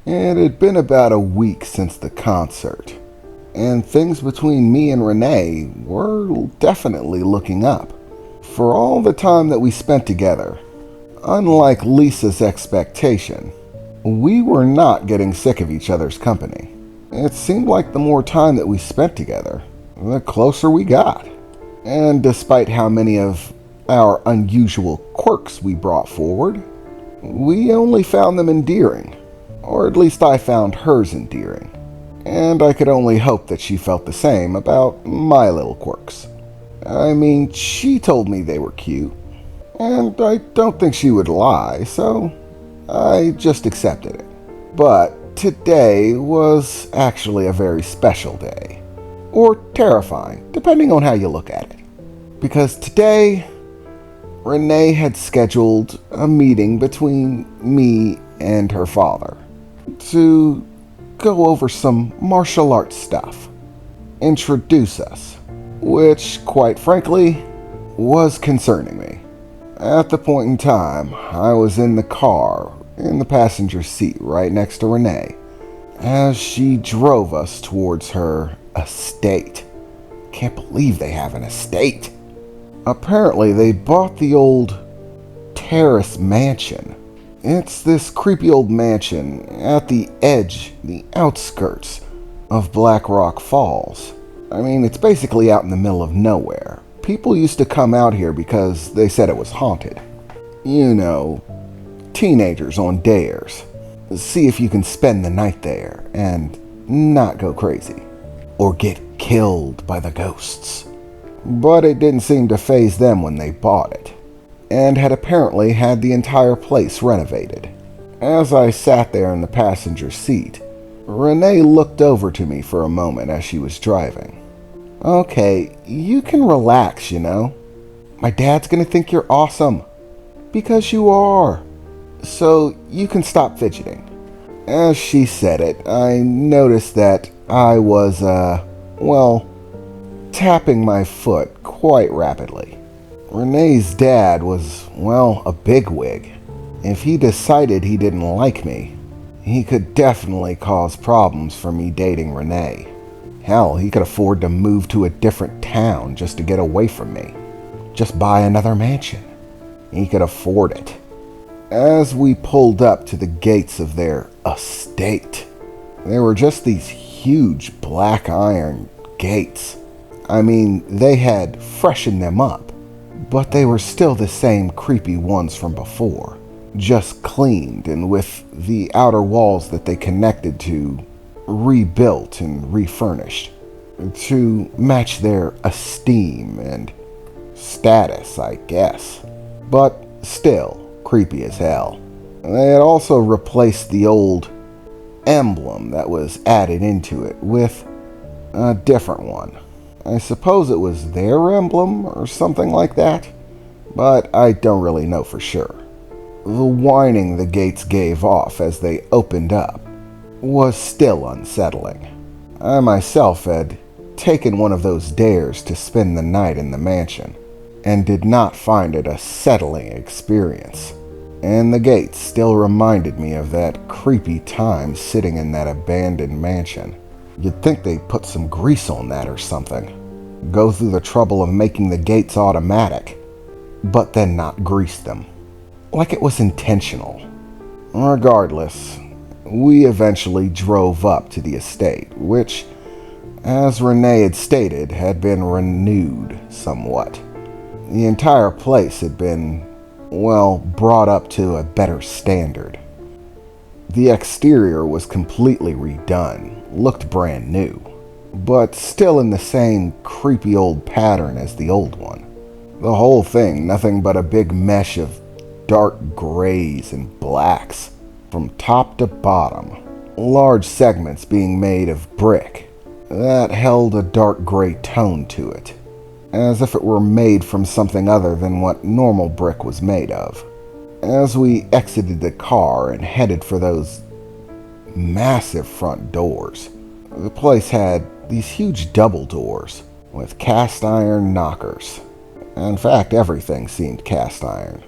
It had been about a week since the concert, and things between me and Renee were definitely looking up. For all the time that we spent together, unlike Lisa's expectation, we were not getting sick of each other's company. It seemed like the more time that we spent together, the closer we got. And despite how many of our unusual quirks we brought forward, we only found them endearing. Or at least I found hers endearing. And I could only hope that she felt the same about my little quirks. I mean, she told me they were cute, and I don't think she would lie, so I just accepted it. But today was actually a very special day. Or terrifying, depending on how you look at it. Because today, Renee had scheduled a meeting between me and her father to go over some martial arts stuff, introduce us, which, quite frankly, was concerning me. At the point in time, I was in the car, in the passenger seat right next to Renee, as she drove us towards her estate. Can't believe they have an estate. Apparently, they bought the old terrace mansion. It's this creepy old mansion at the edge, the outskirts of Black Rock Falls. I mean, it's basically out in the middle of nowhere. People used to come out here because they said it was haunted. You know, teenagers on dares. See if you can spend the night there and not go crazy. Or get killed by the ghosts. But it didn't seem to faze them when they bought it, and had apparently had the entire place renovated. As I sat there in the passenger seat, Renee looked over to me for a moment as she was driving. Okay, you can relax, you know. My dad's gonna think you're awesome. Because you are. So you can stop fidgeting. As she said it, I noticed that I was, tapping my foot quite rapidly. Renee's dad was, a bigwig. If he decided he didn't like me, he could definitely cause problems for me dating Renee. Hell, he could afford to move to a different town just to get away from me. Just buy another mansion. He could afford it. As we pulled up to the gates of their estate, there were just these huge black iron gates. I mean, they had freshened them up, but they were still the same creepy ones from before, just cleaned and with the outer walls that they connected to rebuilt and refurnished to match their esteem and status, I guess. But still creepy as hell. They had also replaced the old emblem that was added into it with a different one. I suppose it was their emblem or something like that, but I don't really know for sure. The whining the gates gave off as they opened up was still unsettling. I myself had taken one of those dares to spend the night in the mansion, and did not find it a settling experience. And the gates still reminded me of that creepy time sitting in that abandoned mansion. You'd think they'd put some grease on that or something. Go through the trouble of making the gates automatic, but then not grease them. Like it was intentional. Regardless, we eventually drove up to the estate, which, as Renee had stated, had been renewed somewhat. The entire place had been, brought up to a better standard. The exterior was completely redone, looked brand new, but still in the same creepy old pattern as the old one. The whole thing nothing but a big mesh of dark grays and blacks from top to bottom, large segments being made of brick that held a dark gray tone to it, as if it were made from something other than what normal brick was made of. As we exited the car and headed for those massive front doors, the place had these huge double doors with cast iron knockers. In fact, everything seemed cast iron.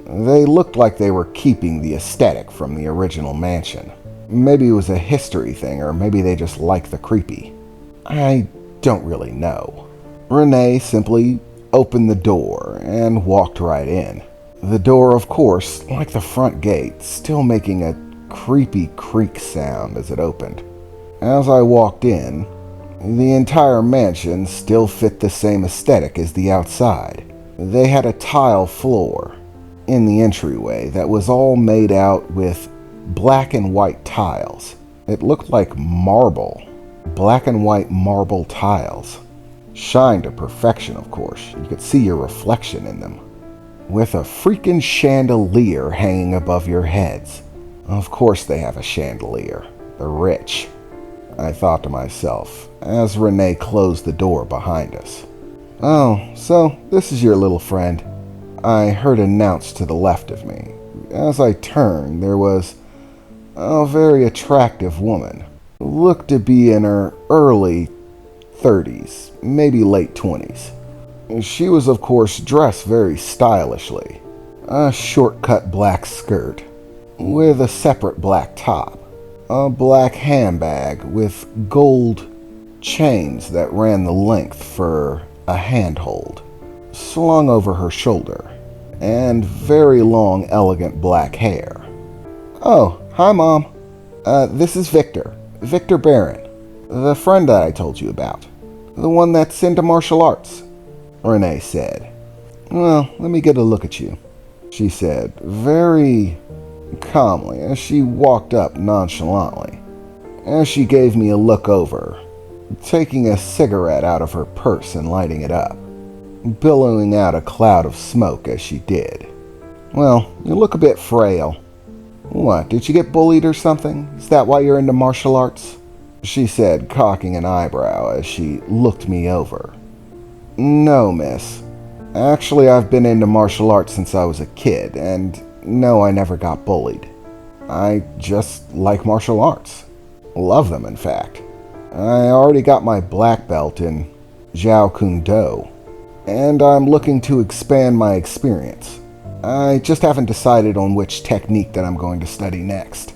They looked like they were keeping the aesthetic from the original mansion. Maybe it was a history thing, or maybe they just like the creepy. I don't really know. Renee simply opened the door and walked right in. The door, of course, like the front gate, still making a creepy creak sound as it opened. As I walked in, the entire mansion still fit the same aesthetic as the outside. They had a tile floor in the entryway that was all made out with black and white tiles. It looked like marble. Black and white marble tiles. Shined to perfection, of course. You could see your reflection in them. With a freaking chandelier hanging above your heads. Of course they have a chandelier. They're rich, I thought to myself, as Renee closed the door behind us. Oh, so this is your little friend, I heard announced to the left of me. As I turned, there was a very attractive woman. Looked to be in her early 30s, maybe late 20s. She was, of course, dressed very stylishly. A short-cut black skirt with a separate black top. A black handbag with gold chains that ran the length for a handhold, slung over her shoulder, and very long, elegant black hair. Oh, hi, Mom. This is Victor Barron, the friend that I told you about. The one that's into martial arts, Renee said. Well, let me get a look at you, she said, very calmly, as she walked up nonchalantly. As she gave me a look over, taking a cigarette out of her purse and lighting it up, billowing out a cloud of smoke as she did. Well, you look a bit frail. What, did you get bullied or something? Is that why you're into martial arts? She said, cocking an eyebrow as she looked me over. No, miss. Actually, I've been into martial arts since I was a kid, and no, I never got bullied. I just like martial arts. Love them, in fact. I already got my black belt in Jiao Kung Do, and I'm looking to expand my experience. I just haven't decided on which technique that I'm going to study next.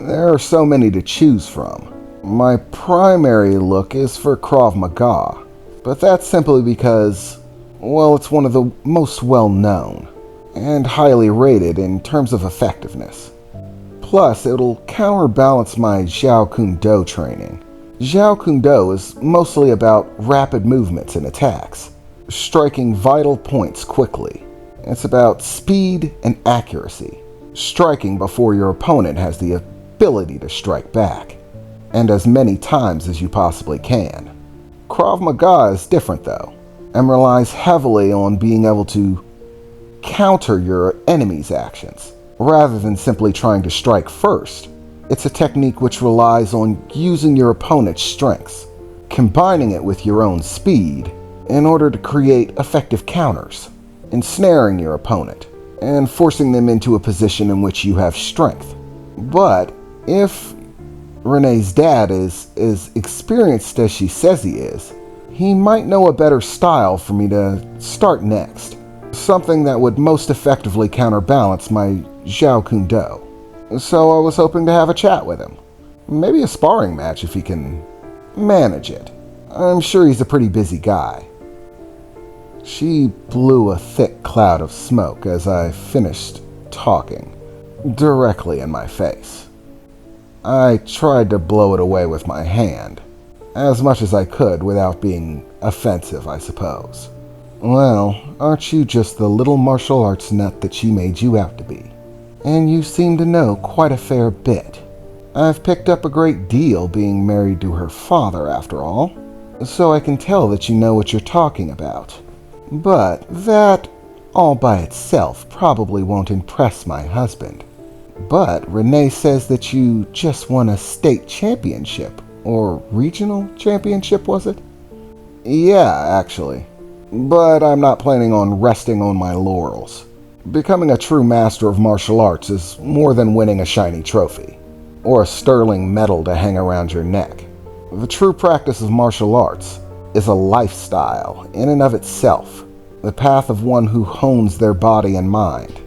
There are so many to choose from. My primary look is for Krav Maga, but that's simply because, well, it's one of the most well-known and highly rated in terms of effectiveness. Plus, it'll counterbalance my Jiao Kung Do training. Jiao Kung Do is mostly about rapid movements and attacks, striking vital points quickly. It's about speed and accuracy, striking before your opponent has the ability to strike back, and as many times as you possibly can. Krav Maga is different though, and relies heavily on being able to counter your enemy's actions, rather than simply trying to strike first. It's a technique which relies on using your opponent's strengths, combining it with your own speed in order to create effective counters, ensnaring your opponent, and forcing them into a position in which you have strength. But if Renee's dad is as experienced as she says he is, he might know a better style for me to start next. Something that would most effectively counterbalance my Jiao Kung Do. So I was hoping to have a chat with him. Maybe a sparring match if he can manage it. I'm sure he's a pretty busy guy. She blew a thick cloud of smoke as I finished talking, directly in my face. I tried to blow it away with my hand, as much as I could without being offensive, I suppose. Well, aren't you just the little martial arts nut that she made you out to be? And you seem to know quite a fair bit. I've picked up a great deal being married to her father, after all, so I can tell that you know what you're talking about. But that, all by itself, probably won't impress my husband. But Renee says that you just won a state championship, or regional championship, was it? Yeah, actually. But I'm not planning on resting on my laurels. Becoming a true master of martial arts is more than winning a shiny trophy, or a sterling medal to hang around your neck. The true practice of martial arts is a lifestyle in and of itself, the path of one who hones their body and mind.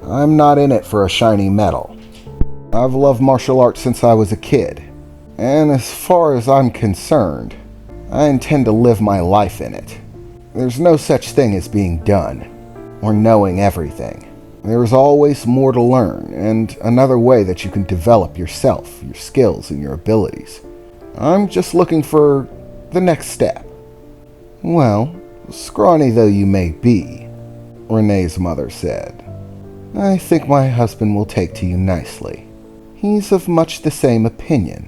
I'm not in it for a shiny medal. I've loved martial arts since I was a kid, and as far as I'm concerned, I intend to live my life in it. There's no such thing as being done, or knowing everything. There is always more to learn, and another way that you can develop yourself, your skills, and your abilities. I'm just looking for the next step. Well, scrawny though you may be, Renee's mother said, I think my husband will take to you nicely. He's of much the same opinion.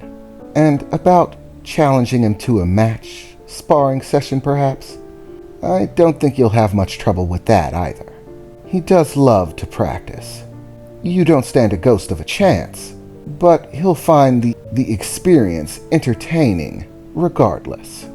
And about challenging him to a match, sparring session perhaps, I don't think you'll have much trouble with that either. He does love to practice. You don't stand a ghost of a chance, but he'll find the experience entertaining regardless.